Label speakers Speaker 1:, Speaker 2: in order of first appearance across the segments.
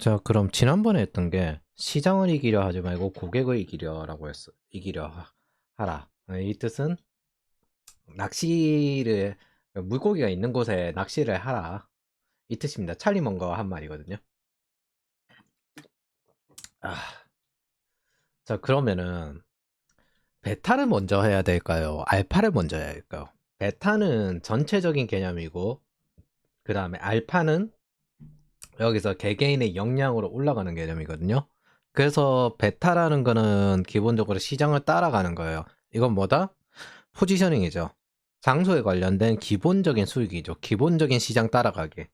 Speaker 1: 자, 그럼 지난번에 했던 게 시장을 이기려 하지 말고 고객을 이기려라고 했어. 하라. 이 뜻은 낚시를 물고기가 있는 곳에 낚시를 하라. 이 뜻입니다. 찰리먼거가 한 말이거든요. 아, 자, 그러면은 베타를 먼저 해야 될까요? 알파를 먼저 해야 될까요? 베타는 전체적인 개념이고 그 다음에 알파는 여기서 개개인의 역량으로 올라가는 개념이거든요. 그래서 베타라는 거는 기본적으로 시장을 따라가는 거예요. 이건 뭐다? 포지셔닝이죠. 장소에 관련된 기본적인 수익이죠. 기본적인 시장 따라가기.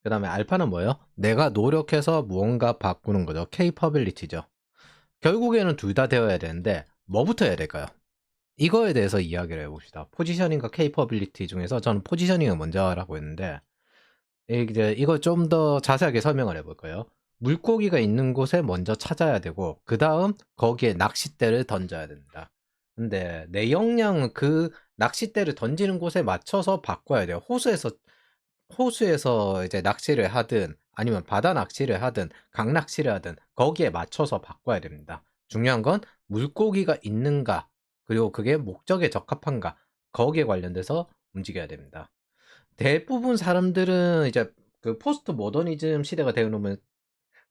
Speaker 1: 그 다음에 알파는 뭐예요? 내가 노력해서 무언가 바꾸는 거죠. 케이퍼빌리티죠. 결국에는 둘 다 되어야 되는데 뭐부터 해야 될까요? 이거에 대해서 이야기를 해봅시다. 포지셔닝과 케이퍼빌리티 중에서 저는 포지셔닝을 먼저 하라고 했는데 이제 이걸 좀 더 자세하게 설명을 해볼 거예요. 물고기가 있는 곳에 먼저 찾아야 되고 그 다음 거기에 낚싯대를 던져야 된다. 근데 내 역량은 그 낚싯대를 던지는 곳에 맞춰서 바꿔야 돼요. 호수에서 이제 낚시를 하든 아니면 바다 낚시를 하든 강 낚시를 하든 거기에 맞춰서 바꿔야 됩니다. 중요한 건 물고기가 있는가 그리고 그게 목적에 적합한가 거기에 관련돼서 움직여야 됩니다. 대부분 사람들은 이제 그 포스트 모더니즘 시대가 되어놓으면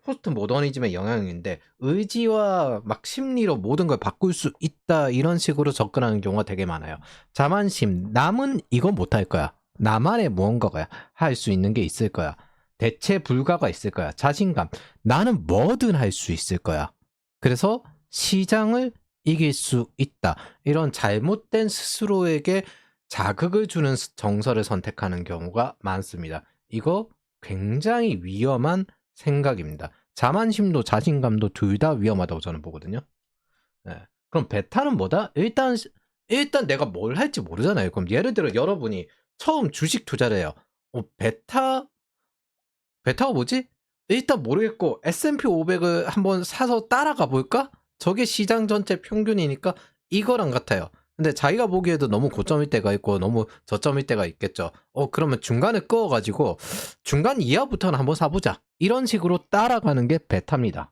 Speaker 1: 포스트 모더니즘의 영향인데 의지와 막 심리로 모든 걸 바꿀 수 있다 이런 식으로 접근하는 경우가 되게 많아요. 자만심, 남은 이거 못할 거야. 나만의 무언가가 할 수 있는 게 있을 거야. 대체 불가가 있을 거야. 자신감, 나는 뭐든 할 수 있을 거야. 그래서 시장을 이길 수 있다. 이런 잘못된 스스로에게 자극을 주는 정서를 선택하는 경우가 많습니다. 이거 굉장히 위험한 생각입니다. 자만심도 자신감도 둘 다 위험하다고 저는 보거든요. 예. 그럼 베타는 뭐다? 일단 내가 뭘 할지 모르잖아요. 그럼 예를 들어 여러분이 처음 주식 투자를 해요. 베타가 뭐지? 일단 모르겠고 S&P 500을 한번 사서 따라가 볼까? 저게 시장 전체 평균이니까 이거랑 같아요. 근데 자기가 보기에도 너무 고점일 때가 있고 너무 저점일 때가 있겠죠. 그러면 중간에 끄어가지고 중간 이하부터는 한번 사보자. 이런 식으로 따라가는 게 베타입니다.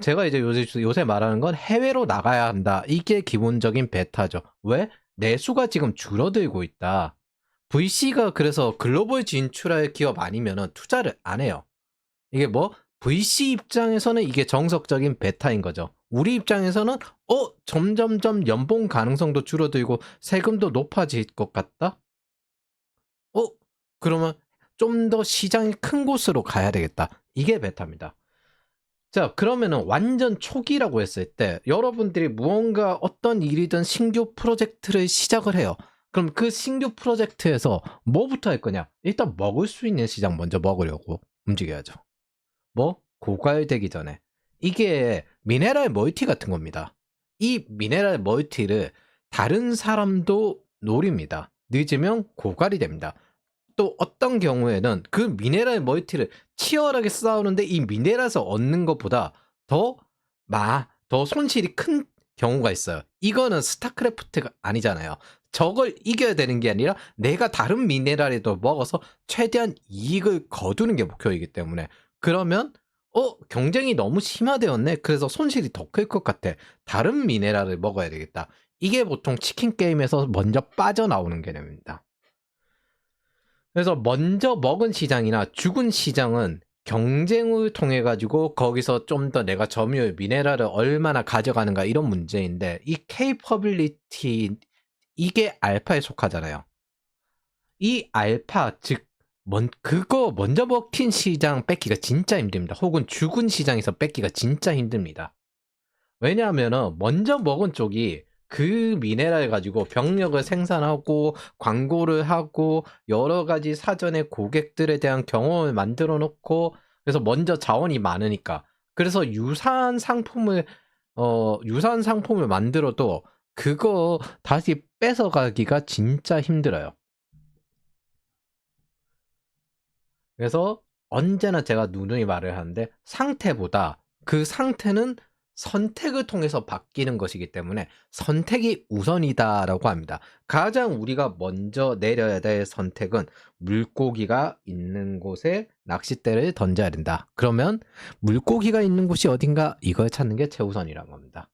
Speaker 1: 제가 이제 요새 말하는 건 해외로 나가야 한다. 이게 기본적인 베타죠. 왜? 내수가 지금 줄어들고 있다. VC가 그래서 글로벌 진출할 기업 아니면은 투자를 안 해요. 이게 뭐 VC 입장에서는 이게 정석적인 베타인 거죠. 우리 입장에서는 점점점 연봉 가능성도 줄어들고 세금도 높아질 것 같다. 어 그러면 좀 더 시장이 큰 곳으로 가야 되겠다. 이게 베타입니다. 자, 그러면은 완전 초기라고 했을 때 여러분들이 무언가 어떤 일이든 신규 프로젝트를 시작을 해요. 그럼 그 신규 프로젝트에서 뭐부터 할 거냐? 일단 먹을 수 있는 시장 먼저 먹으려고 움직여야죠. 뭐? 고갈되기 전에. 이게 미네랄 멀티 같은 겁니다. 이 미네랄 멀티를 다른 사람도 노립니다. 늦으면 고갈이 됩니다. 또 어떤 경우에는 그 미네랄 멀티를 치열하게 싸우는데 이 미네랄에서 얻는 것보다 더 더 손실이 큰 경우가 있어요. 이거는 스타크래프트가 아니잖아요. 저걸 이겨야 되는 게 아니라 내가 다른 미네랄에도 먹어서 최대한 이익을 거두는 게 목표이기 때문에 그러면 경쟁이 너무 심화되었네. 그래서 손실이 더 클 것 같아. 다른 미네랄을 먹어야 되겠다. 이게 보통 치킨 게임에서 먼저 빠져나오는 개념입니다. 그래서 먼저 먹은 시장이나 죽은 시장은 경쟁을 통해 가지고 거기서 좀 더 내가 점유율, 미네랄을 얼마나 가져가는가 이런 문제인데 이 케이퍼빌리티 이게 알파에 속하잖아요. 이 알파 즉 그거 먼저 먹힌 시장 뺏기가 진짜 힘듭니다. 혹은 죽은 시장에서 뺏기가 진짜 힘듭니다. 왜냐하면은 먼저 먹은 쪽이 그 미네랄 가지고 병력을 생산하고 광고를 하고 여러 가지 사전에 고객들에 대한 경험을 만들어 놓고 그래서 먼저 자원이 많으니까 그래서 유사한 상품을 만들어도 그거 다시 뺏어가기가 진짜 힘들어요. 그래서 언제나 제가 누누이 말을 하는데 상태보다 그 상태는 선택을 통해서 바뀌는 것이기 때문에 선택이 우선이다라고 합니다. 가장 우리가 먼저 내려야 될 선택은 물고기가 있는 곳에 낚싯대를 던져야 된다. 그러면 물고기가 있는 곳이 어딘가 이걸 찾는 게 최우선이라는 겁니다.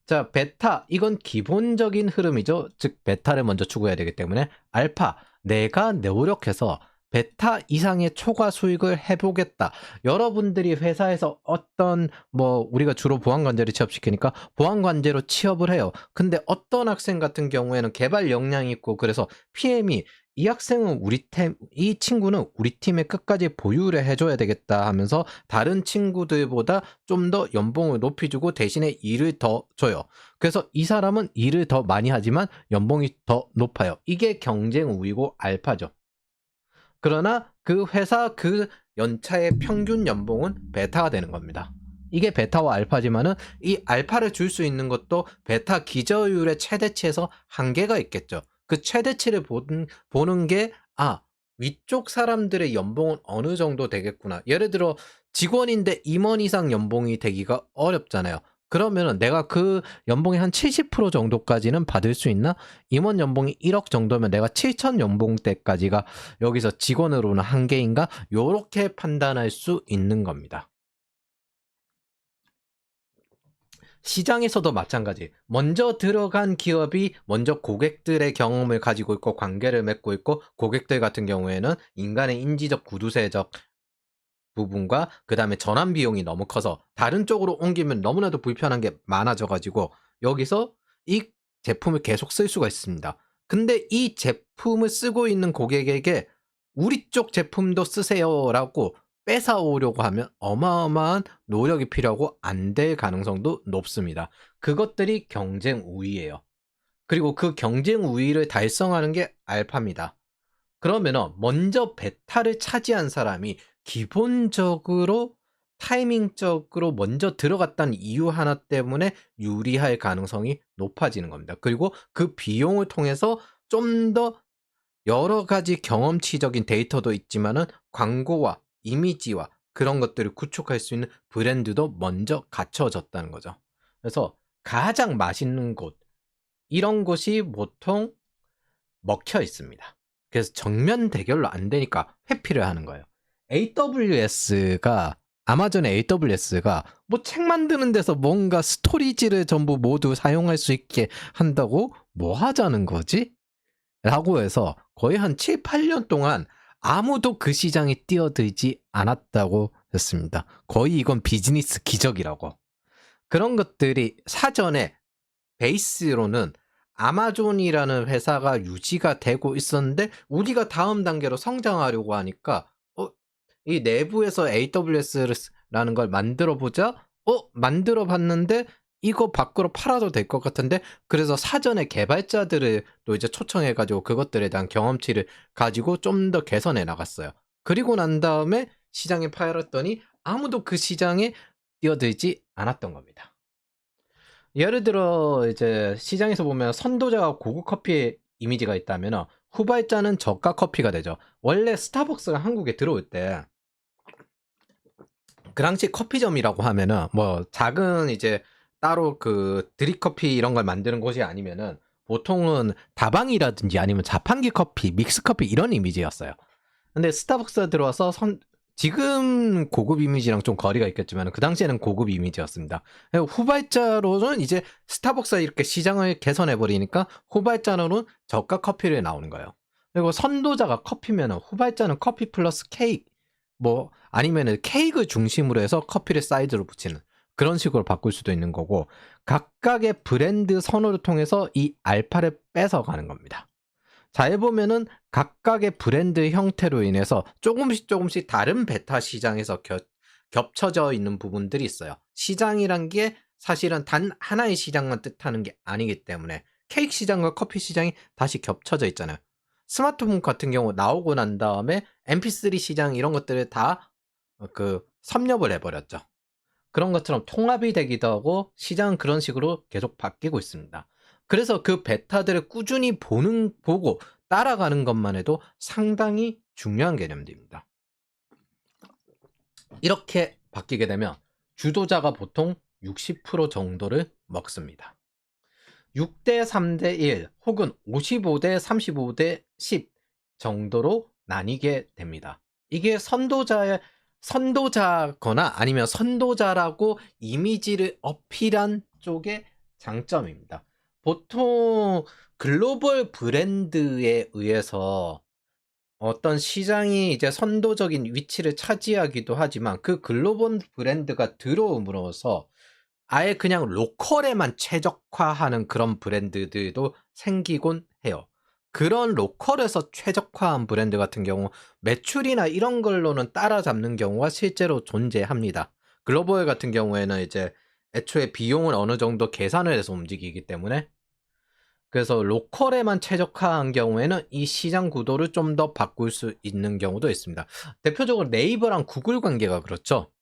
Speaker 1: 자, 베타 이건 기본적인 흐름이죠. 즉 베타를 먼저 추구해야 되기 때문에 알파 내가 노력해서 베타 이상의 초과 수익을 해보겠다. 여러분들이 회사에서 어떤 우리가 주로 보안관제를 취업시키니까 보안관제로 취업을 해요. 근데 어떤 학생 같은 경우에는 개발 역량이 있고 그래서 PM이 이 학생은 이 친구는 우리 팀에 끝까지 보유를 해줘야 되겠다 하면서 다른 친구들보다 좀 더 연봉을 높이 주고 대신에 일을 더 줘요. 그래서 이 사람은 일을 더 많이 하지만 연봉이 더 높아요. 이게 경쟁 우위고 알파죠. 그러나 그 회사 그 연차의 평균 연봉은 베타가 되는 겁니다. 이게 베타와 알파지만은 이 알파를 줄 수 있는 것도 베타 기저율의 최대치에서 한계가 있겠죠. 그 최대치를 보는 게 위쪽 사람들의 연봉은 어느 정도 되겠구나. 예를 들어 직원인데 임원 이상 연봉이 되기가 어렵잖아요. 그러면은 내가 그 연봉의 한 70% 정도까지는 받을 수 있나? 임원 연봉이 1억 정도면 내가 7천 연봉대까지가 여기서 직원으로는 한계인가? 요렇게 판단할 수 있는 겁니다. 시장에서도 마찬가지. 먼저 들어간 기업이 먼저 고객들의 경험을 가지고 있고 관계를 맺고 있고 고객들 같은 경우에는 인간의 인지적 구두쇠적 부분과 그 다음에 전환 비용이 너무 커서 다른 쪽으로 옮기면 너무나도 불편한 게 많아져가지고 여기서 이 제품을 계속 쓸 수가 있습니다. 근데 이 제품을 쓰고 있는 고객에게 우리 쪽 제품도 쓰세요라고 뺏어오려고 하면 어마어마한 노력이 필요하고 안 될 가능성도 높습니다. 그것들이 경쟁 우위예요. 그리고 그 경쟁 우위를 달성하는 게 알파입니다. 그러면은 먼저 베타를 차지한 사람이 기본적으로 타이밍적으로 먼저 들어갔다는 이유 하나 때문에 유리할 가능성이 높아지는 겁니다. 그리고 그 비용을 통해서 좀 더 여러 가지 경험치적인 데이터도 있지만은 광고와 이미지와 그런 것들을 구축할 수 있는 브랜드도 먼저 갖춰졌다는 거죠. 그래서 가장 맛있는 곳, 이런 곳이 보통 먹혀 있습니다. 그래서 정면 대결로 안 되니까 회피를 하는 거예요. 아마존의 AWS가 뭐 책 만드는 데서 뭔가 스토리지를 전부 모두 사용할 수 있게 한다고 뭐 하자는 거지? 라고 해서 거의 한 7, 8년 동안 아무도 그 시장에 뛰어들지 않았다고 했습니다. 거의 이건 비즈니스 기적이라고. 그런 것들이 사전에 베이스로는 아마존이라는 회사가 유지가 되고 있었는데 우리가 다음 단계로 성장하려고 하니까 이 내부에서 AWS라는 걸 만들어 보자. 만들어 봤는데 이거 밖으로 팔아도 될 것 같은데 그래서 사전에 개발자들을 또 이제 초청해 가지고 그것들에 대한 경험치를 가지고 좀 더 개선해 나갔어요. 그리고 난 다음에 시장에 팔았더니 아무도 그 시장에 뛰어들지 않았던 겁니다. 예를 들어 이제 시장에서 보면 선도자가 고급 커피의 이미지가 있다면 후발자는 저가 커피가 되죠. 원래 스타벅스가 한국에 들어올 때 그 당시 커피점이라고 하면은 작은 이제 따로 그 드립커피 이런 걸 만드는 곳이 아니면은 보통은 다방이라든지 아니면 자판기 커피, 믹스 커피 이런 이미지였어요. 근데 스타벅스가 들어와서 지금 고급 이미지랑 좀 거리가 있겠지만 그 당시에는 고급 이미지였습니다. 후발자로는 이제 스타벅스가 이렇게 시장을 개선해 버리니까 후발자로는 저가 커피를 나오는 거예요. 그리고 선도자가 커피면 후발자는 커피 플러스 케이크 아니면은 케이크 중심으로 해서 커피를 사이드로 붙이는 그런 식으로 바꿀 수도 있는 거고 각각의 브랜드 선호를 통해서 이 알파를 뺏어가는 겁니다. 잘 보면은 각각의 브랜드 형태로 인해서 조금씩 다른 베타 시장에서 겹쳐져 있는 부분들이 있어요. 시장이란 게 사실은 단 하나의 시장만 뜻하는 게 아니기 때문에 케이크 시장과 커피 시장이 다시 겹쳐져 있잖아요. 스마트폰 같은 경우 나오고 난 다음에 mp3 시장 이런 것들을 다 섭렵을 해버렸죠. 그런 것처럼 통합이 되기도 하고 시장은 그런 식으로 계속 바뀌고 있습니다. 그래서 그 베타들을 꾸준히 보고 따라가는 것만 해도 상당히 중요한 개념들입니다. 이렇게 바뀌게 되면 주도자가 보통 60% 정도를 먹습니다. 6대 3대 1 혹은 55대 35대 10 정도로 나뉘게 됩니다. 이게 선도자거나 아니면 선도자라고 이미지를 어필한 쪽의 장점입니다. 보통 글로벌 브랜드에 의해서 어떤 시장이 이제 선도적인 위치를 차지하기도 하지만 그 글로벌 브랜드가 들어옴으로써 아예 그냥 로컬에만 최적화하는 그런 브랜드들도 생기곤 해요. 그런 로컬에서 최적화한 브랜드 같은 경우 매출이나 이런 걸로는 따라잡는 경우가 실제로 존재합니다. 글로벌 같은 경우에는 이제 애초에 비용을 어느 정도 계산을 해서 움직이기 때문에 그래서 로컬에만 최적화한 경우에는 이 시장 구도를 좀 더 바꿀 수 있는 경우도 있습니다. 대표적으로 네이버랑 구글 관계가 그렇죠.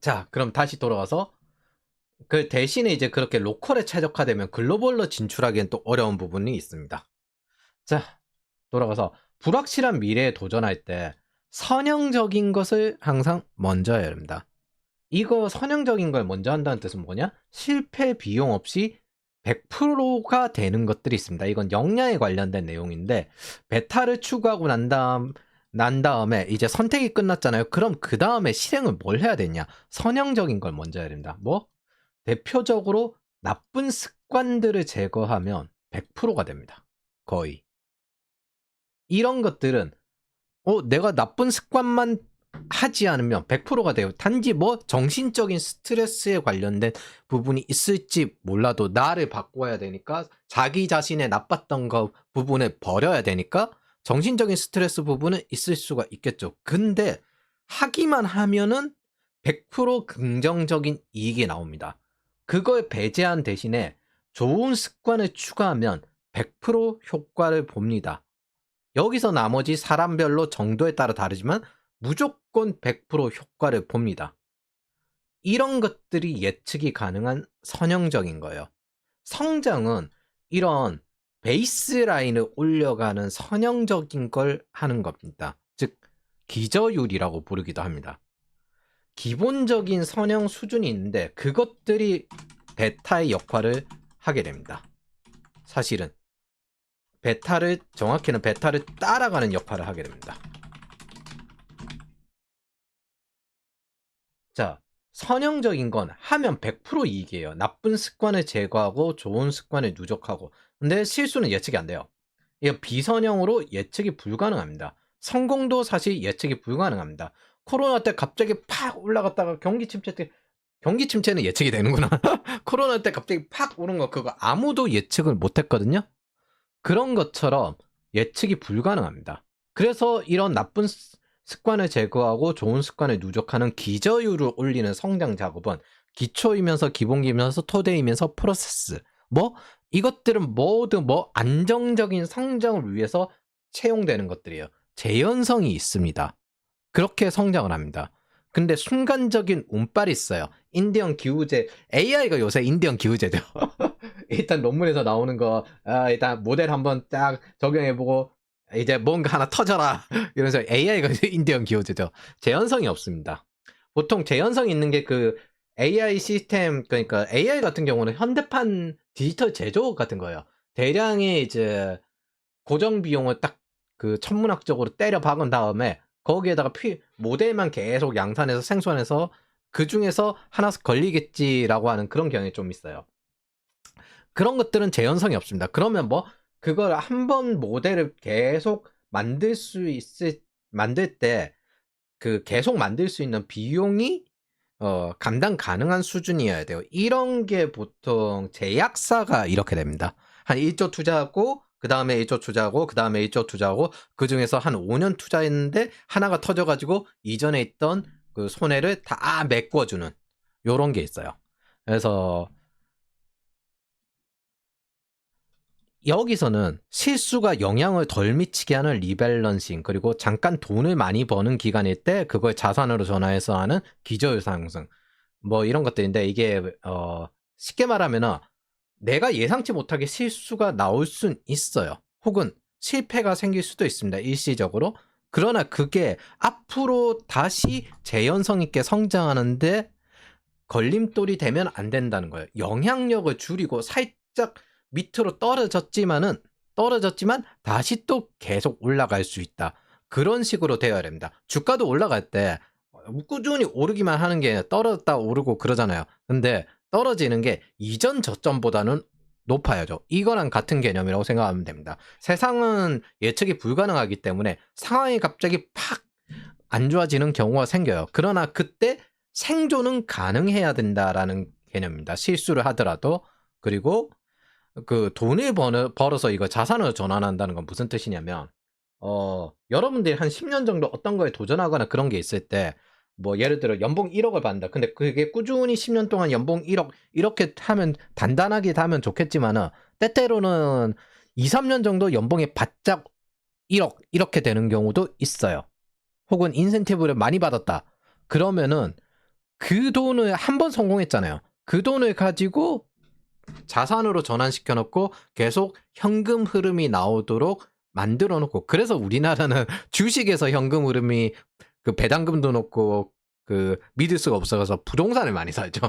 Speaker 1: 자, 그럼 다시 돌아와서 그 대신에 이제 그렇게 로컬에 최적화되면 글로벌로 진출하기엔 또 어려운 부분이 있습니다. 자, 돌아가서 불확실한 미래에 도전할 때 선형적인 것을 항상 먼저 해야 됩니다. 이거 선형적인 걸 먼저 한다는 뜻은 뭐냐? 실패 비용 없이 100%가 되는 것들이 있습니다. 이건 역량에 관련된 내용인데 베타를 추구하고 난 다음에 이제 선택이 끝났잖아요. 그럼 그 다음에 실행을 뭘 해야 되냐? 선형적인 걸 먼저 해야 된다. 뭐? 대표적으로 나쁜 습관들을 제거하면 100%가 됩니다. 거의. 이런 것들은 내가 나쁜 습관만 하지 않으면 100%가 돼요. 단지 뭐 정신적인 스트레스에 관련된 부분이 있을지 몰라도 나를 바꿔야 되니까 자기 자신의 나빴던 거 부분을 버려야 되니까 정신적인 스트레스 부분은 있을 수가 있겠죠. 근데 하기만 하면은 100% 긍정적인 이익이 나옵니다. 그걸 배제한 대신에 좋은 습관을 추가하면 100% 효과를 봅니다. 여기서 나머지 사람별로 정도에 따라 다르지만 무조건 100% 효과를 봅니다. 이런 것들이 예측이 가능한 선형적인 거예요. 성장은 이런 베이스라인을 올려가는 선형적인 걸 하는 겁니다. 즉 기저율이라고 부르기도 합니다. 기본적인 선형 수준이 있는데 그것들이 베타의 역할을 하게 됩니다. 사실은 정확히는 베타를 따라가는 역할을 하게 됩니다. 자, 선형적인 건 하면 100% 이익이에요. 나쁜 습관을 제거하고 좋은 습관을 누적하고. 근데 실수는 예측이 안 돼요. 이거 비선형으로 예측이 불가능합니다. 성공도 사실 예측이 불가능합니다. 코로나 때 갑자기 팍 올라갔다가 경기 침체는 예측이 되는구나. 코로나 때 갑자기 팍 오른 거 그거 아무도 예측을 못 했거든요. 그런 것처럼 예측이 불가능합니다. 그래서 이런 나쁜 습관을 제거하고 좋은 습관을 누적하는 기저율을 올리는 성장 작업은 기초이면서 기본기이면서 토대이면서 프로세스 이것들은 모두 안정적인 성장을 위해서 채용되는 것들이에요. 재현성이 있습니다. 그렇게 성장을 합니다. 근데 순간적인 운빨이 있어요. 인디언 기후제 AI가 요새 인디언 기후제죠. 일단 논문에서 나오는 거 일단 모델 한번 딱 적용해보고 이제 뭔가 하나 터져라 이러면서 AI가 인디언 기호제죠. 재현성이 없습니다. 보통 재현성 있는 게 그 AI 시스템 그러니까 AI 같은 경우는 현대판 디지털 제조업 같은 거예요. 대량의 이제 고정 비용을 딱 그 천문학적으로 때려 박은 다음에 거기에다가 모델만 계속 양산해서 생산해서 그 중에서 하나 걸리겠지라고 하는 그런 경향이 좀 있어요. 그런 것들은 재현성이 없습니다. 그러면 그걸 한 번 모델을 계속 만들 때 그 계속 만들 수 있는 비용이 감당 가능한 수준이어야 돼요. 이런 게 보통 제약사가 이렇게 됩니다. 한 1조 투자하고 그 다음에 1조 투자하고 그 다음에 1조 투자하고 그 중에서 한 5년 투자했는데 하나가 터져가지고 이전에 있던 그 손해를 다 메꿔주는 요런 게 있어요. 그래서 여기서는 실수가 영향을 덜 미치게 하는 리밸런싱 그리고 잠깐 돈을 많이 버는 기간일 때 그걸 자산으로 전환해서 하는 기저율 상승 이런 것들인데 이게 쉽게 말하면은 내가 예상치 못하게 실수가 나올 순 있어요. 혹은 실패가 생길 수도 있습니다. 일시적으로. 그러나 그게 앞으로 다시 재현성 있게 성장하는데 걸림돌이 되면 안 된다는 거예요. 영향력을 줄이고 살짝 밑으로 떨어졌지만 다시 또 계속 올라갈 수 있다. 그런 식으로 되어야 됩니다. 주가도 올라갈 때 꾸준히 오르기만 하는 게 떨어졌다 오르고 그러잖아요. 근데 떨어지는 게 이전 저점보다는 높아야죠. 이거랑 같은 개념이라고 생각하면 됩니다. 세상은 예측이 불가능하기 때문에 상황이 갑자기 팍 안 좋아지는 경우가 생겨요. 그러나 그때 생존은 가능해야 된다라는 개념입니다. 실수를 하더라도. 그리고 그 돈을 벌어서 이거 자산으로 전환한다는 건 무슨 뜻이냐면 여러분들이 한 10년 정도 어떤 거에 도전하거나 그런 게 있을 때 뭐 예를 들어 연봉 1억을 받는다. 근데 그게 꾸준히 10년 동안 연봉 1억 이렇게 하면 단단하게 하면 좋겠지만은 때때로는 2, 3년 정도 연봉이 바짝 1억 이렇게 되는 경우도 있어요. 혹은 인센티브를 많이 받았다. 그러면은 그 돈을 한 번 성공했잖아요. 그 돈을 가지고 자산으로 전환시켜 놓고 계속 현금 흐름이 나오도록 만들어 놓고, 그래서 우리나라는 주식에서 현금 흐름이 그 배당금도 높고 그 믿을 수가 없어서 부동산을 많이 살죠.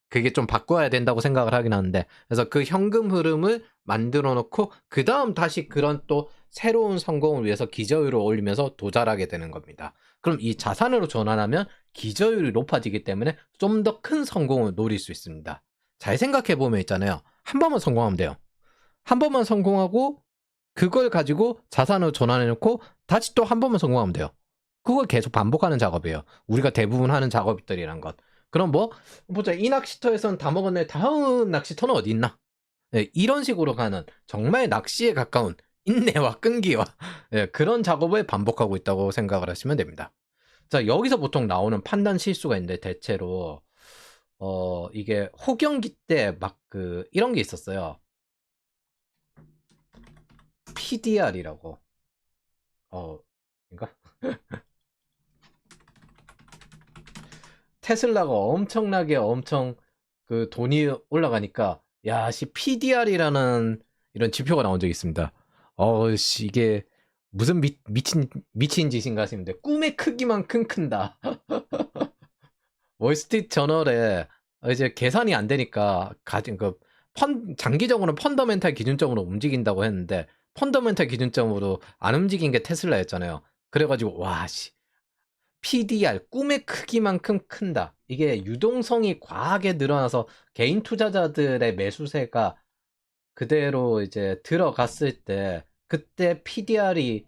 Speaker 1: 그게 좀 바꿔야 된다고 생각을 하긴 하는데, 그래서 그 현금 흐름을 만들어 놓고 그 다음 다시 그런 또 새로운 성공을 위해서 기저율을 올리면서 도달하게 되는 겁니다. 그럼 이 자산으로 전환하면 기저율이 높아지기 때문에 좀 더 큰 성공을 노릴 수 있습니다. 잘 생각해 보면 있잖아요. 한 번만 성공하면 돼요. 한 번만 성공하고 그걸 가지고 자산으로 전환해 놓고 다시 또 한 번만 성공하면 돼요. 그걸 계속 반복하는 작업이에요. 우리가 대부분 하는 작업들이란 것. 그럼 뭐 보자, 이 낚시터에서는 다 먹었네. 다음 낚시터는 어디 있나? 네, 이런 식으로 가는 정말 낚시에 가까운 인내와 끈기와 그런 작업을 반복하고 있다고 생각을 하시면 됩니다. 자, 여기서 보통 나오는 판단 실수가 있는데 대체로 이게 호경기 때 막 그 이런 게 있었어요. PDR이라고. 그러니까 테슬라가 엄청나게 엄청 그 돈이 올라가니까 야씨 PDR이라는 이런 지표가 나온 적이 있습니다. 씨 이게 무슨 미친 짓인가 하시는데 꿈의 크기만큼 큰다. 월스트리트 저널에 이제 계산이 안 되니까 가진 그 장기적으로는 펀더멘탈 기준점으로 움직인다고 했는데 펀더멘탈 기준점으로 안 움직인 게 테슬라였잖아요. 그래가지고 와씨 PDR 꿈의 크기만큼 큰다. 이게 유동성이 과하게 늘어나서 개인 투자자들의 매수세가 그대로 이제 들어갔을 때 그때 PDR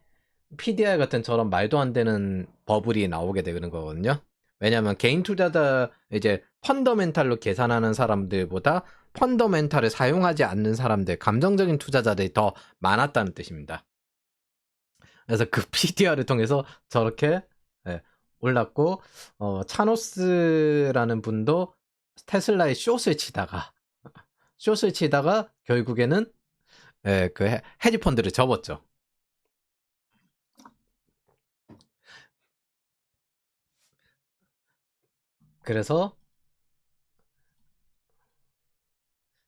Speaker 1: 같은 저런 말도 안 되는 버블이 나오게 되는 거거든요. 왜냐하면 개인 투자자 이제 펀더멘탈로 계산하는 사람들보다 펀더멘탈을 사용하지 않는 사람들, 감정적인 투자자들이 더 많았다는 뜻입니다. 그래서 그 PDR을 통해서 저렇게 올랐고 차노스라는 분도 테슬라의 숏을 치다가 결국에는 그 헤지 펀드를 접었죠. 그래서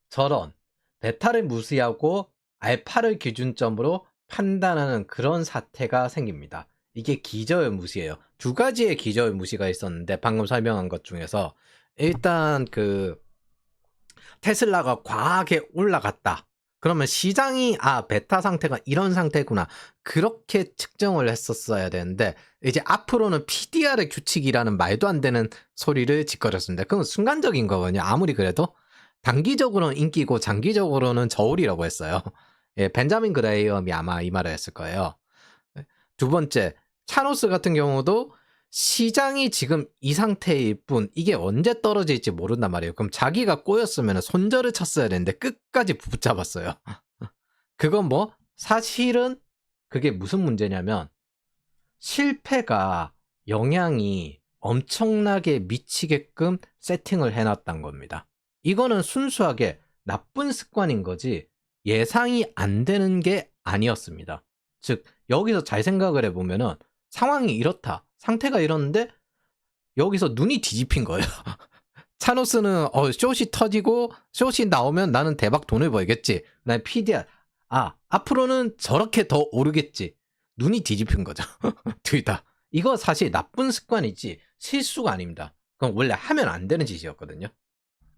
Speaker 1: 저런 베타를 무시하고 알파를 기준점으로 판단하는 그런 사태가 생깁니다. 이게 기저효 무시예요. 두 가지의 기저효 무시가 있었는데 방금 설명한 것 중에서 일단 그 테슬라가 과하게 올라갔다. 그러면 시장이 베타 상태가 이런 상태구나. 그렇게 측정을 했었어야 되는데 이제 앞으로는 PDR의 규칙이라는 말도 안 되는 소리를 짓거렸습니다. 그건 순간적인 거거든요. 아무리 그래도 단기적으로는 인기고 장기적으로는 저울이라고 했어요. 예, 벤자민 그레이엄이 아마 이 말을 했을 거예요. 두 번째, 차노스 같은 경우도 시장이 지금 이 상태일 뿐 이게 언제 떨어질지 모른단 말이에요. 그럼 자기가 꼬였으면 손절을 쳤어야 되는데 끝까지 붙잡았어요. 그건 뭐 사실은 그게 무슨 문제냐면 실패가 영향이 엄청나게 미치게끔 세팅을 해놨단 겁니다. 이거는 순수하게 나쁜 습관인 거지 예상이 안 되는 게 아니었습니다. 즉 여기서 잘 생각을 해보면은 상황이 이렇다. 상태가 이렇는데 여기서 눈이 뒤집힌 거예요. 차노스는 숏이 터지고 숏이 나오면 나는 대박 돈을 벌겠지. 그다음에 PDR 앞으로는 저렇게 더 오르겠지. 눈이 뒤집힌 거죠. 둘 다. 이거 사실 나쁜 습관이지 실수가 아닙니다. 그럼 원래 하면 안 되는 짓이었거든요.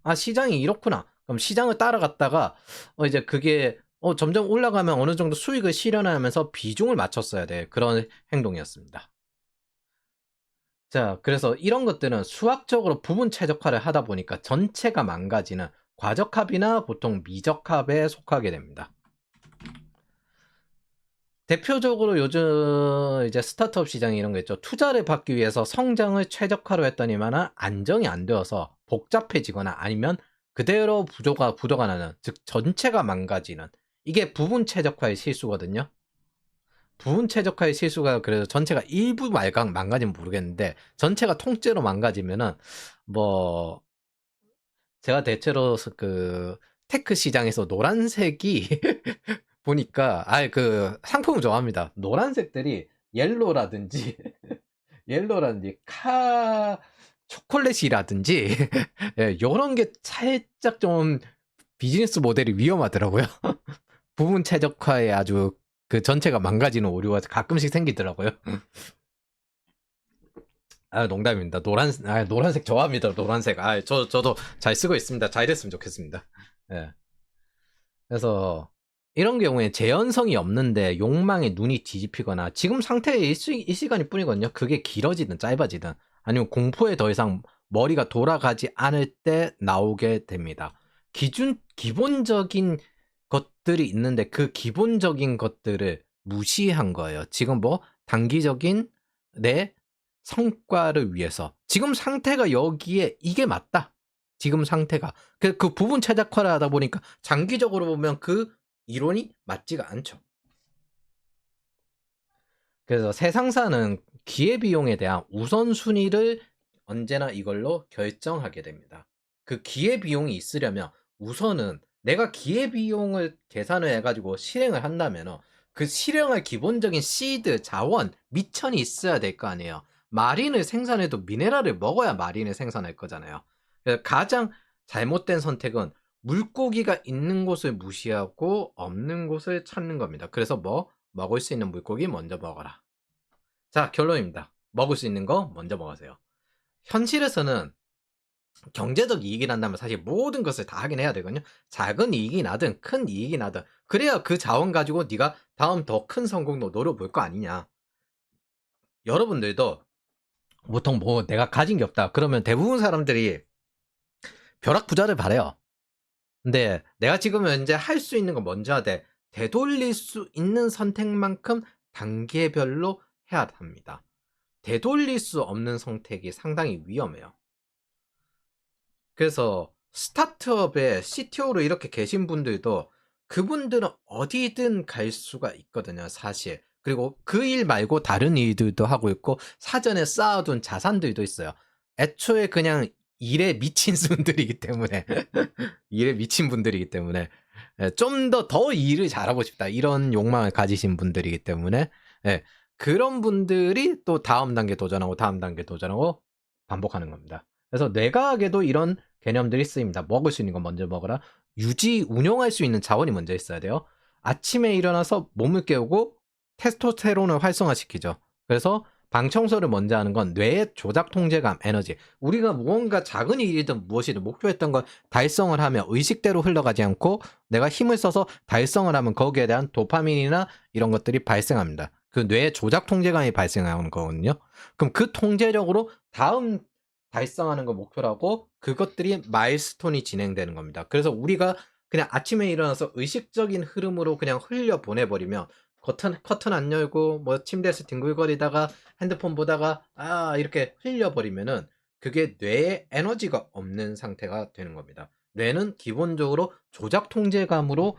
Speaker 1: 아, 시장이 이렇구나. 그럼 시장을 따라갔다가 이제 그게 점점 올라가면 어느 정도 수익을 실현하면서 비중을 맞췄어야 돼. 그런 행동이었습니다. 자, 그래서 이런 것들은 수학적으로 부분 최적화를 하다 보니까 전체가 망가지는 과적합이나 보통 미적합에 속하게 됩니다. 대표적으로 요즘 이제 스타트업 시장이 이런 거 있죠. 투자를 받기 위해서 성장을 최적화로 했더니만 안정이 안 되어서 복잡해지거나 아니면 그대로 부도가 나는, 즉 전체가 망가지는, 이게 부분 최적화의 실수거든요. 부분 최적화의 실수가 그래서 전체가 일부 망가지면 모르겠는데 전체가 통째로 망가지면은 뭐 제가 대체로 그 테크 시장에서 노란색이 보니까 그 상품을 좋아합니다. 노란색들이 옐로라든지 옐로라든지 초콜릿이라든지 예, 요런 게 살짝 좀 비즈니스 모델이 위험하더라고요. 부분 최적화에 아주 그 전체가 망가지는 오류가 가끔씩 생기더라고요. 농담입니다. 노란색 좋아합니다. 노란색. 저도 잘 쓰고 있습니다. 잘 됐으면 좋겠습니다. 예. 그래서 이런 경우에 재현성이 없는데 욕망에 눈이 뒤집히거나 지금 상태의 이 시간이 뿐이거든요. 그게 길어지든 짧아지든 아니면 공포에 더 이상 머리가 돌아가지 않을 때 나오게 됩니다. 기본적인 것들이 있는데 그 기본적인 것들을 무시한 거예요. 지금 뭐 단기적인 내 성과를 위해서 지금 상태가 여기에 이게 맞다. 지금 상태가 그 부분 최적화를 하다 보니까 장기적으로 보면 그 이론이 맞지가 않죠. 그래서 세상사는 기회비용에 대한 우선순위를 언제나 이걸로 결정하게 됩니다. 그 기회비용이 있으려면 우선은 내가 기회비용을 계산을 해가지고 실행을 한다면 그 실행할 기본적인 시드, 자원, 미천이 있어야 될 거 아니에요. 마린을 생산해도 미네랄을 먹어야 마린을 생산할 거잖아요. 그래서 가장 잘못된 선택은 물고기가 있는 곳을 무시하고 없는 곳을 찾는 겁니다. 그래서 먹을 수 있는 물고기 먼저 먹어라. 자, 결론입니다. 먹을 수 있는 거 먼저 먹으세요. 현실에서는 경제적 이익이 난다면 사실 모든 것을 다 하긴 해야 되거든요. 작은 이익이 나든 큰 이익이 나든 그래야 그 자원 가지고 네가 다음 더 큰 성공도 노려볼 거 아니냐. 여러분들도 보통 내가 가진 게 없다. 그러면 대부분 사람들이 벼락부자를 바래요. 근데 내가 지금 현재 할 수 있는 건 먼저 해야 돼. 되돌릴 수 있는 선택만큼 단계별로 해야 합니다. 되돌릴 수 없는 선택이 상당히 위험해요. 그래서 스타트업의 CTO로 이렇게 계신 분들도 그분들은 어디든 갈 수가 있거든요, 사실. 그리고 그 일 말고 다른 일들도 하고 있고 사전에 쌓아둔 자산들도 있어요. 애초에 그냥 일에 미친 분들이기 때문에 일에 미친 분들이기 때문에 좀 더 일을 잘하고 싶다 이런 욕망을 가지신 분들이기 때문에 예, 그런 분들이 또 다음 단계 도전하고 다음 단계 도전하고 반복하는 겁니다. 그래서 뇌과학에도 이런 개념들이 쓰입니다. 먹을 수 있는 건 먼저 먹어라. 운용할 수 있는 자원이 먼저 있어야 돼요. 아침에 일어나서 몸을 깨우고 테스토스테론을 활성화시키죠. 그래서 방 청소를 먼저 하는 건 뇌의 조작 통제감, 에너지. 우리가 무언가 작은 일이든 무엇이든 목표했던 걸 달성을 하며 의식대로 흘러가지 않고 내가 힘을 써서 달성을 하면 거기에 대한 도파민이나 이런 것들이 발생합니다. 그 뇌의 조작 통제감이 발생하는 거거든요. 그럼 그 통제력으로 다음 달성하는 걸 목표로 하고 그것들이 마일스톤이 진행되는 겁니다. 그래서 우리가 그냥 아침에 일어나서 의식적인 흐름으로 그냥 흘려 보내버리면 커튼 안 열고 뭐 침대에서 뒹굴거리다가 핸드폰 보다가 이렇게 흘려버리면은 그게 뇌에 에너지가 없는 상태가 되는 겁니다. 뇌는 기본적으로 조작 통제감으로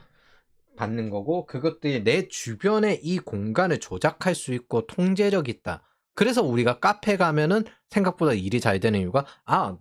Speaker 1: 받는 거고 그것들이 내 주변의 이 공간을 조작할 수 있고 통제력이 있다. 그래서 우리가 카페 가면은 생각보다 일이 잘 되는 이유가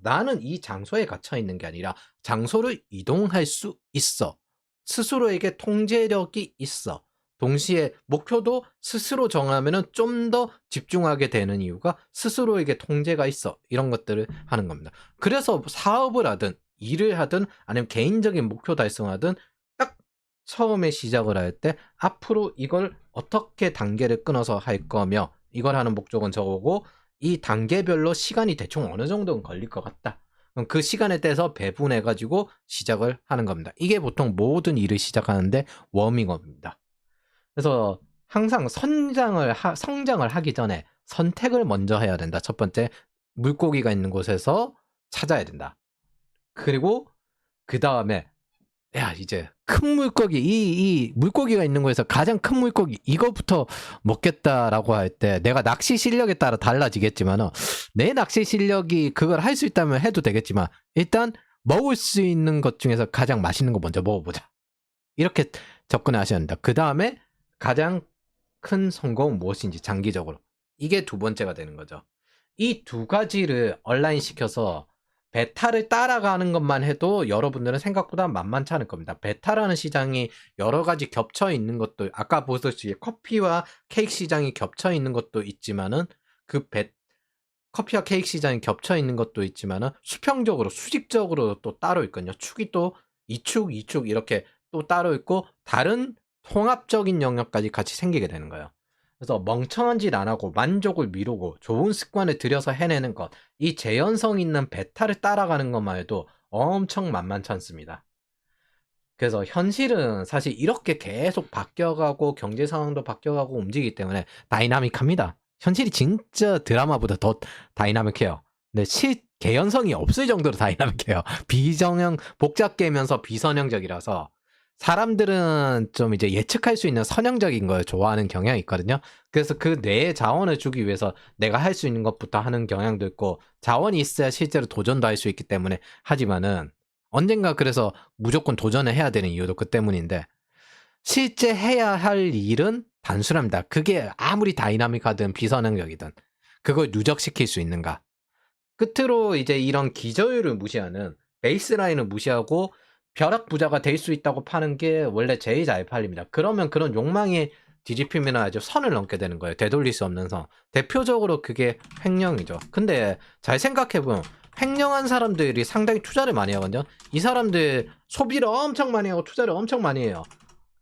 Speaker 1: 나는 이 장소에 갇혀 있는 게 아니라 장소를 이동할 수 있어. 스스로에게 통제력이 있어. 동시에 목표도 스스로 정하면은 좀 더 집중하게 되는 이유가 스스로에게 통제가 있어. 이런 것들을 하는 겁니다. 그래서 사업을 하든 일을 하든 아니면 개인적인 목표 달성하든 딱 처음에 시작을 할 때 앞으로 이걸 어떻게 단계를 끊어서 할 거며 이걸 하는 목적은 저거고 이 단계별로 시간이 대충 어느 정도는 걸릴 것 같다. 그럼 그 시간에 떼서 배분해 가지고 시작을 하는 겁니다. 이게 보통 모든 일을 시작하는데 워밍업입니다. 그래서 항상 성장을 하기 전에 선택을 먼저 해야 된다. 첫 번째, 물고기가 있는 곳에서 찾아야 된다. 그리고 그 다음에 야 이제 큰 물고기 이 물고기가 있는 곳에서 가장 큰 물고기 이거부터 먹겠다라고 할 때 내가 낚시 실력에 따라 달라지겠지만은 내 낚시 실력이 그걸 할 수 있다면 해도 되겠지만 일단 먹을 수 있는 것 중에서 가장 맛있는 거 먼저 먹어보자. 이렇게 접근하셔야 한다. 그 다음에 가장 큰 성공은 무엇인지 장기적으로 이게 두 번째가 되는 거죠. 이 두 가지를 온라인 시켜서 베타를 따라가는 것만 해도 여러분들은 생각보다 만만치 않을 겁니다. 베타라는 시장이 여러 가지 겹쳐 있는 것도 아까 보셨듯이 커피와 케이크 시장이 겹쳐 있는 것도 있지만은 커피와 케이크 시장이 겹쳐 있는 것도 있지만은 수평적으로 수직적으로 또 따로 있거든요. 축이 또 2축, 2축 이렇게 또 따로 있고 다른 통합적인 영역까지 같이 생기게 되는 거예요. 그래서 멍청한 짓 안 하고 만족을 미루고 좋은 습관을 들여서 해내는 것, 이 재현성 있는 베타를 따라가는 것만 해도 엄청 만만치 않습니다. 그래서 현실은 사실 이렇게 계속 바뀌어가고 경제 상황도 바뀌어가고 움직이기 때문에 다이나믹합니다. 현실이 진짜 드라마보다 더 다이나믹해요. 근데 개연성이 없을 정도로 다이나믹해요. 복잡계면서 비선형적이라서 사람들은 좀 이제 예측할 수 있는 선형적인 걸 좋아하는 경향이 있거든요. 그래서 그 뇌에 자원을 주기 위해서 내가 할 수 있는 것부터 하는 경향도 있고 자원이 있어야 실제로 도전도 할 수 있기 때문에 하지만은 언젠가 그래서 무조건 도전을 해야 되는 이유도 그 때문인데 실제 해야 할 일은 단순합니다. 그게 아무리 다이나믹하든 비선형적이든 그걸 누적시킬 수 있는가. 끝으로 이제 이런 기저율을 무시하는 베이스라인을 무시하고 벼락부자가 될 수 있다고 파는 게 원래 제일 잘 팔립니다. 그러면 그런 욕망이 뒤집히면 아주 선을 넘게 되는 거예요. 되돌릴 수 없는 선. 대표적으로 그게 횡령이죠. 근데 잘 생각해보면 횡령한 사람들이 상당히 투자를 많이 하거든요. 이 사람들 소비를 엄청 많이 하고 투자를 엄청 많이 해요.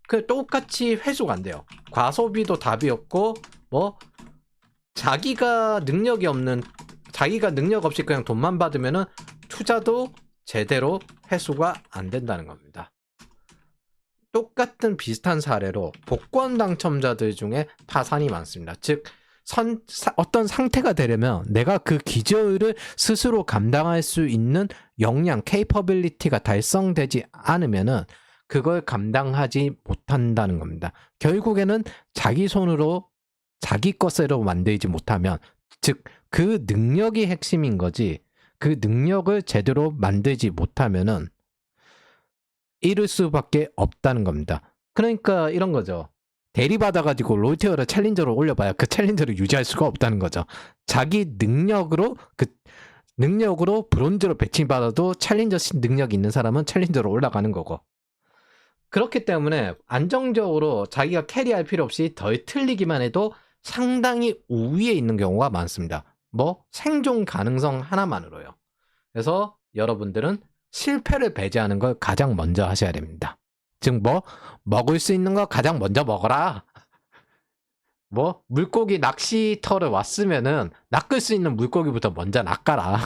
Speaker 1: 그 똑같이 회수가 안 돼요. 과소비도 답이 없고 뭐 자기가 능력 없이 그냥 돈만 받으면은 투자도 제대로 회수가 안 된다는 겁니다. 똑같은 비슷한 사례로 복권 당첨자들 중에 파산이 많습니다. 즉 어떤 상태가 되려면 내가 그 기저율을 스스로 감당할 수 있는 역량, capability가 달성되지 않으면은 그걸 감당하지 못한다는 겁니다. 결국에는 자기 손으로 자기 것으로 만들지 못하면 즉 그 능력이 핵심인 거지 그 능력을 제대로 만들지 못하면은 이룰 수밖에 없다는 겁니다. 그러니까 이런 거죠. 대리받아가지고 롤티어를 챌린저로 올려봐야 그 챌린저를 유지할 수가 없다는 거죠. 자기 능력으로 브론즈로 배칭받아도 챌린저 능력이 있는 사람은 챌린저로 올라가는 거고. 그렇기 때문에 안정적으로 자기가 캐리할 필요 없이 덜 틀리기만 해도 상당히 우위에 있는 경우가 많습니다. 뭐 생존 가능성 하나만으로요. 그래서 여러분들은 실패를 배제하는 걸 가장 먼저 하셔야 됩니다. 즉 뭐 먹을 수 있는 거 가장 먼저 먹어라. 뭐 물고기 낚시터를 왔으면은 낚을 수 있는 물고기부터 먼저 낚아라.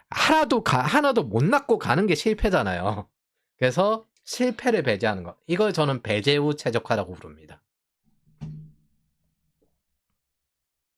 Speaker 1: 하나도 못 낚고 가는 게 실패잖아요. 그래서 실패를 배제하는 거. 이걸 저는 배제 후 최적화라고 부릅니다.